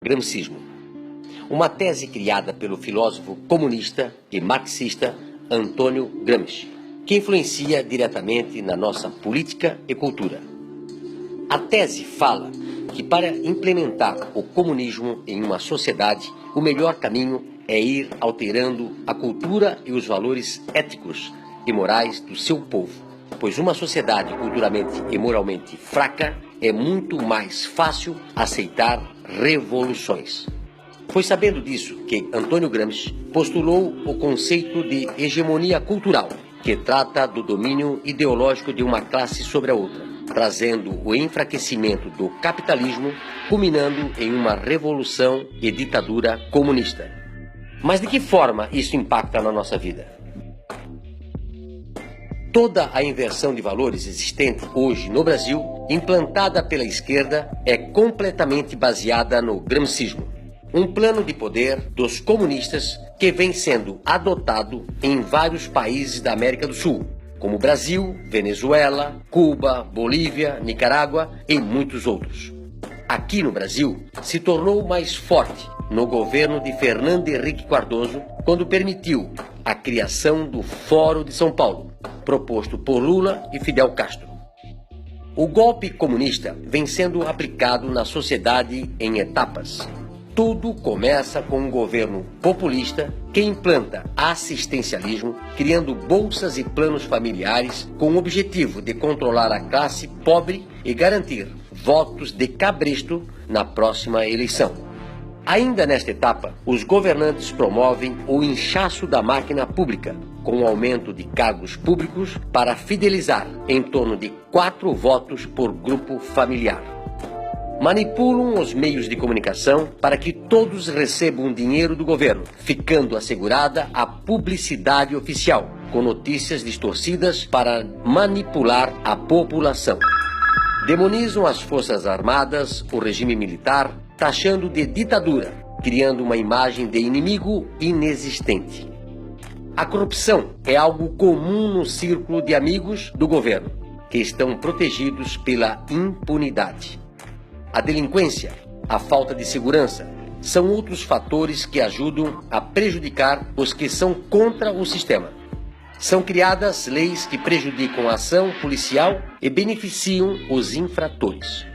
Gramscismo, uma tese criada pelo filósofo comunista e marxista Antônio Gramsci, que influencia diretamente na nossa política e cultura. A tese fala que para implementar o comunismo em uma sociedade, o melhor caminho é ir alterando a cultura e os valores éticos e morais do seu povo, pois uma sociedade culturalmente e moralmente fraca é muito mais fácil aceitar revoluções. Foi sabendo disso que Antônio Gramsci postulou o conceito de hegemonia cultural, que trata do domínio ideológico de uma classe sobre a outra, trazendo o enfraquecimento do capitalismo, culminando em uma revolução e ditadura comunista. Mas de que forma isso impacta na nossa vida? Toda a inversão de valores existente hoje no Brasil, implantada pela esquerda, é completamente baseada no gramscismo, um plano de poder dos comunistas que vem sendo adotado em vários países da América do Sul, como Brasil, Venezuela, Cuba, Bolívia, Nicarágua e muitos outros. Aqui no Brasil, se tornou mais forte no governo de Fernando Henrique Cardoso, quando permitiu a criação do Fórum de São Paulo, proposto por Lula e Fidel Castro. O golpe comunista vem sendo aplicado na sociedade em etapas. Tudo começa com um governo populista que implanta assistencialismo, criando bolsas e planos familiares com o objetivo de controlar a classe pobre e garantir votos de cabresto na próxima eleição. Ainda nesta etapa, os governantes promovem o inchaço da máquina pública, com o aumento de cargos públicos para fidelizar em torno de 4 votos por grupo familiar. Manipulam os meios de comunicação para que todos recebam dinheiro do governo, ficando assegurada a publicidade oficial, com notícias distorcidas para manipular a população. Demonizam as forças armadas, o regime militar, taxando de ditadura, criando uma imagem de inimigo inexistente. A corrupção é algo comum no círculo de amigos do governo, que estão protegidos pela impunidade. A delinquência, a falta de segurança, são outros fatores que ajudam a prejudicar os que são contra o sistema. São criadas leis que prejudicam a ação policial e beneficiam os infratores.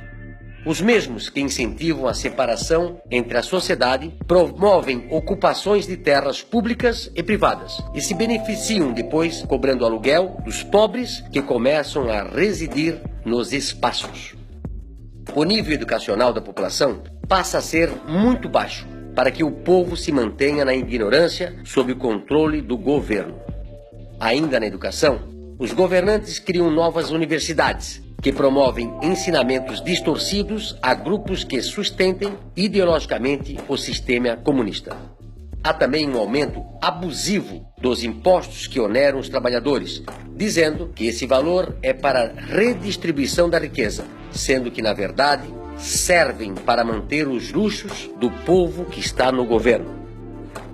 Os mesmos que incentivam a separação entre a sociedade promovem ocupações de terras públicas e privadas e se beneficiam depois cobrando aluguel dos pobres que começam a residir nos espaços. O nível educacional da população passa a ser muito baixo para que o povo se mantenha na ignorância sob o controle do governo. Ainda na educação, os governantes criam novas universidades que promovem ensinamentos distorcidos a grupos que sustentem ideologicamente o sistema comunista. Há também um aumento abusivo dos impostos que oneram os trabalhadores, dizendo que esse valor é para redistribuição da riqueza, sendo que, na verdade, servem para manter os luxos do povo que está no governo.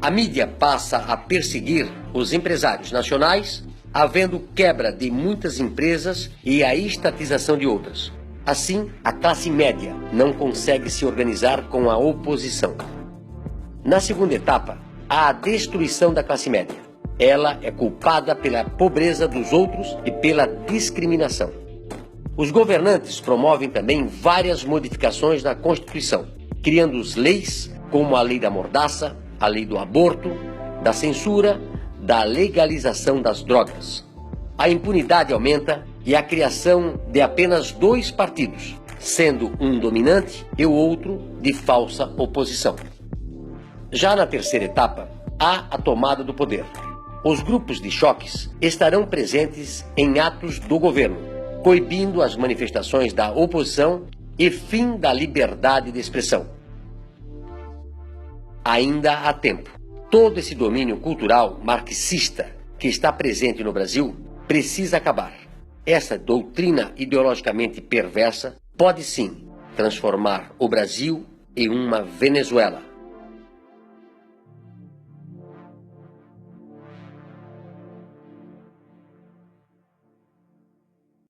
A mídia passa a perseguir os empresários nacionais, havendo quebra de muitas empresas e a estatização de outras. Assim, a classe média não consegue se organizar com a oposição. Na segunda etapa, há a destruição da classe média. Ela é culpada pela pobreza dos outros e pela discriminação. Os governantes promovem também várias modificações na Constituição, criando leis como a lei da mordaça, a lei do aborto, da censura, da legalização das drogas. A impunidade aumenta e a criação de apenas 2 partidos, sendo um dominante e o outro de falsa oposição. Já na terceira etapa, há a tomada do poder. Os grupos de choques estarão presentes em atos do governo, coibindo as manifestações da oposição e fim da liberdade de expressão. Ainda há tempo. Todo esse domínio cultural marxista que está presente no Brasil precisa acabar. Essa doutrina ideologicamente perversa pode sim transformar o Brasil em uma Venezuela.